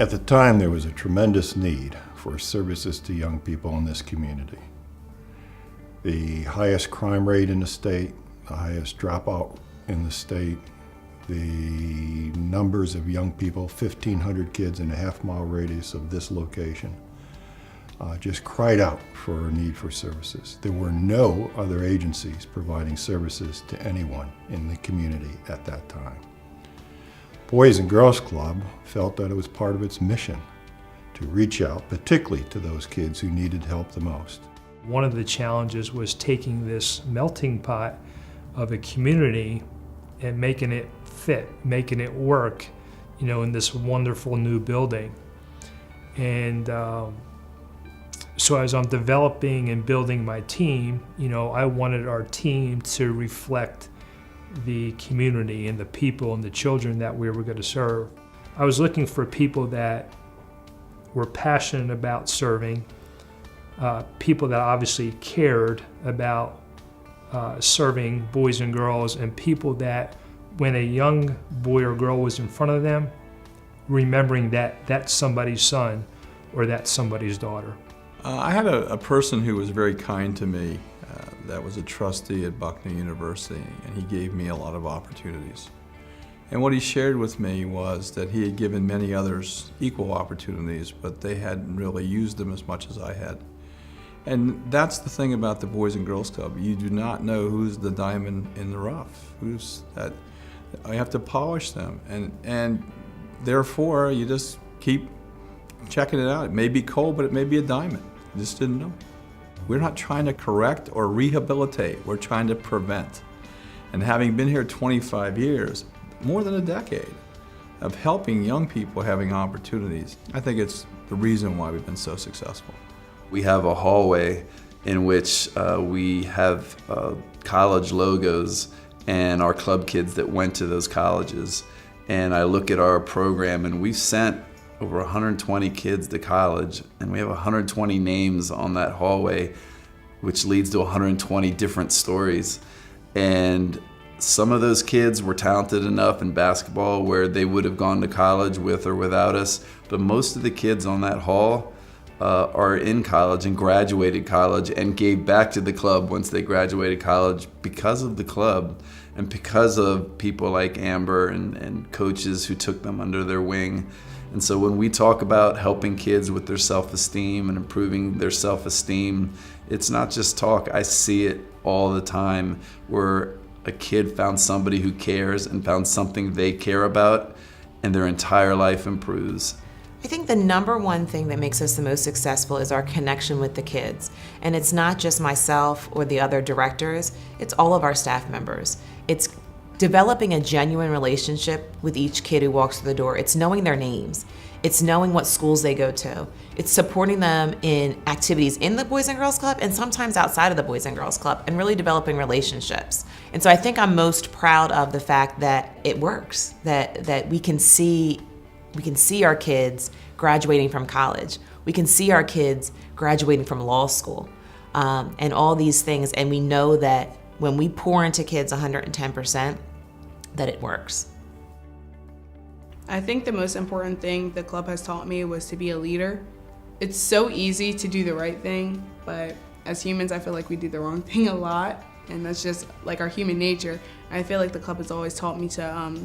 At the time, there was a tremendous need for services to young people in this community. The highest crime rate in the state, the highest dropout in the state, the numbers of young people, 1,500 kids in a half-mile radius of this location, just cried out for a need for services. There were no other agencies providing services to anyone in the community at that time. Boys and Girls Club felt that it was part of its mission to reach out, particularly to those kids who needed help the most. One of the challenges was taking this melting pot of a community and making it fit, making it work, in this wonderful new building. And so as I'm developing and building my team, I wanted our team to reflect the community and the people and the children that we were going to serve. I was looking for people that were passionate about serving, people that obviously cared about serving boys and girls, and people that when a young boy or girl was in front of them, remembering that that's somebody's son or that's somebody's daughter. I had a person who was very kind to me that was a trustee at Bucknell University, and he gave me a lot of opportunities. And what he shared with me was that he had given many others equal opportunities, but they hadn't really used them as much as I had. And that's the thing about the Boys and Girls Club. You do not know who's the diamond in the rough, who's that. I have to polish them, and therefore you just keep checking it out. It may be cold, but it may be a diamond. You just didn't know. We're not trying to correct or rehabilitate. We're trying to prevent. And having been here 25 years, more than a decade of helping young people having opportunities, I think it's the reason why we've been so successful. We have a hallway in which we have college logos and our club kids that went to those colleges. And I look at our program, and we've sent over 120 kids to college, and we have 120 names on that hallway, which leads to 120 different stories. And some of those kids were talented enough in basketball where they would have gone to college with or without us, but most of the kids on that hall are in college and graduated college and gave back to the club once they graduated college because of the club and because of people like Amber and coaches who took them under their wing. And so when we talk about helping kids with their self-esteem and improving their self-esteem, it's not just talk. I see it all the time where a kid found somebody who cares and found something they care about, and their entire life improves. I think the number one thing that makes us the most successful is our connection with the kids. And it's not just myself or the other directors, it's all of our staff members. It's developing a genuine relationship with each kid who walks through the door. It's knowing their names. It's knowing what schools they go to. It's supporting them in activities in the Boys and Girls Club and sometimes outside of the Boys and Girls Club, and really developing relationships. And so I think I'm most proud of the fact that it works, that we can see our kids graduating from college. We can see our kids graduating from law school, and all these things. And we know that when we pour into kids 110%, that it works. I think the most important thing the club has taught me was to be a leader. It's so easy to do the right thing, but as humans, I feel like we do the wrong thing a lot, and that's just like our human nature. And I feel like the club has always taught me to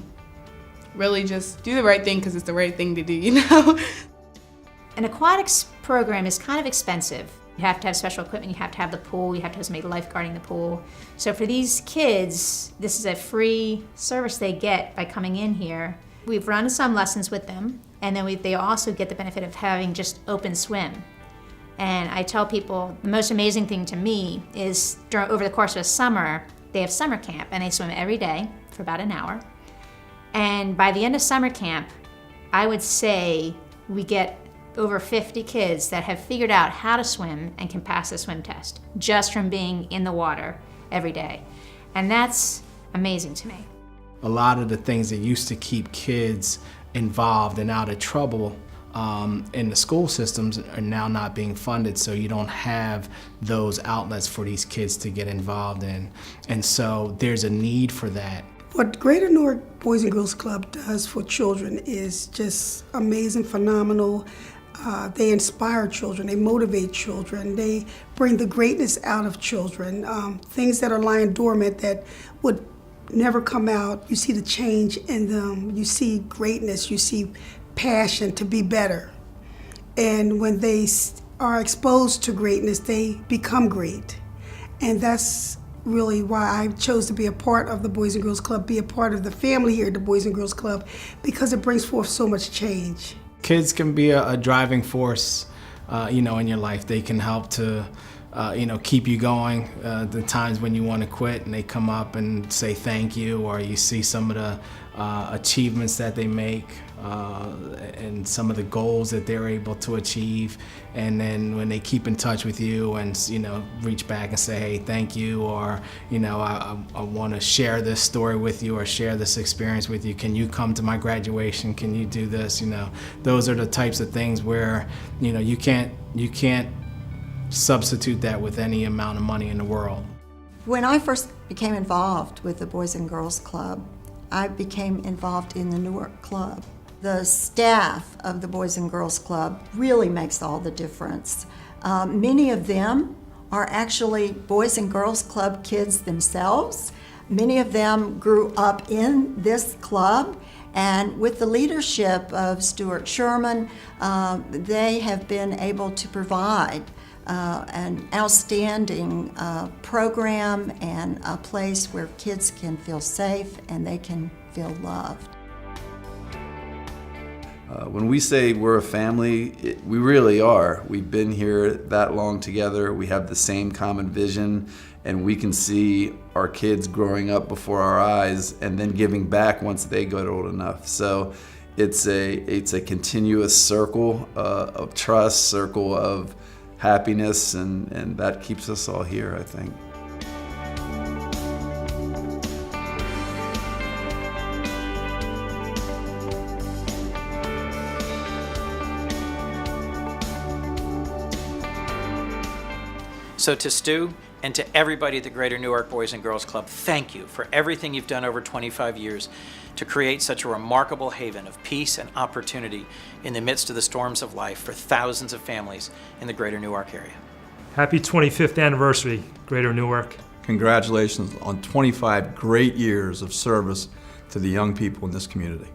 really just do the right thing because it's the right thing to do, An aquatics program is kind of expensive. You have to have special equipment, you have to have the pool, you have to have somebody lifeguarding the pool. So for these kids, this is a free service they get by coming in here. We've run some lessons with them, and then they also get the benefit of having just open swim. And I tell people the most amazing thing to me is over the course of a summer, they have summer camp, and they swim every day for about an hour. And by the end of summer camp, I would say we get over 50 kids that have figured out how to swim and can pass the swim test just from being in the water every day. And that's amazing to me. A lot of the things that used to keep kids involved and out of trouble in the school systems are now not being funded, so you don't have those outlets for these kids to get involved in. And so there's a need for that What Greater Newark Boys and Girls Club does for children is just amazing, phenomenal. They inspire children, they motivate children, they bring the greatness out of children. Things that are lying dormant that would never come out, you see the change in them, you see greatness, you see passion to be better. And when they are exposed to greatness, they become great. And that's really why I chose to be a part of the Boys and Girls Club, be a part of the family here at the Boys and Girls Club, because it brings forth so much change. Kids can be a driving force, in your life. They can help to, keep you going. The times when you want to quit and they come up and say thank you, or you see some of the achievements that they make and some of the goals that they're able to achieve. And then when they keep in touch with you and, reach back and say, hey, thank you, or, I want to share this story with you or share this experience with you. Can you come to my graduation? Can you do this? Those are the types of things where, you can't substitute that with any amount of money in the world. When I first became involved with the Boys and Girls Club, I became involved in the Newark Club. The staff of the Boys and Girls Club really makes all the difference. Many of them are actually Boys and Girls Club kids themselves. Many of them grew up in this club, and with the leadership of Stuart Sherman, they have been able to provide an outstanding program and a place where kids can feel safe and they can feel loved. When we say we're a family, we really are. We've been here that long together. We have the same common vision, and we can see our kids growing up before our eyes and then giving back once they get old enough. So it's a continuous circle of trust, circle of happiness, and that keeps us all here, I think. So to Stu and to everybody at the Greater Newark Boys and Girls Club, thank you for everything you've done over 25 years to create such a remarkable haven of peace and opportunity in the midst of the storms of life for thousands of families in the Greater Newark area. Happy 25th anniversary, Greater Newark. Congratulations on 25 great years of service to the young people in this community.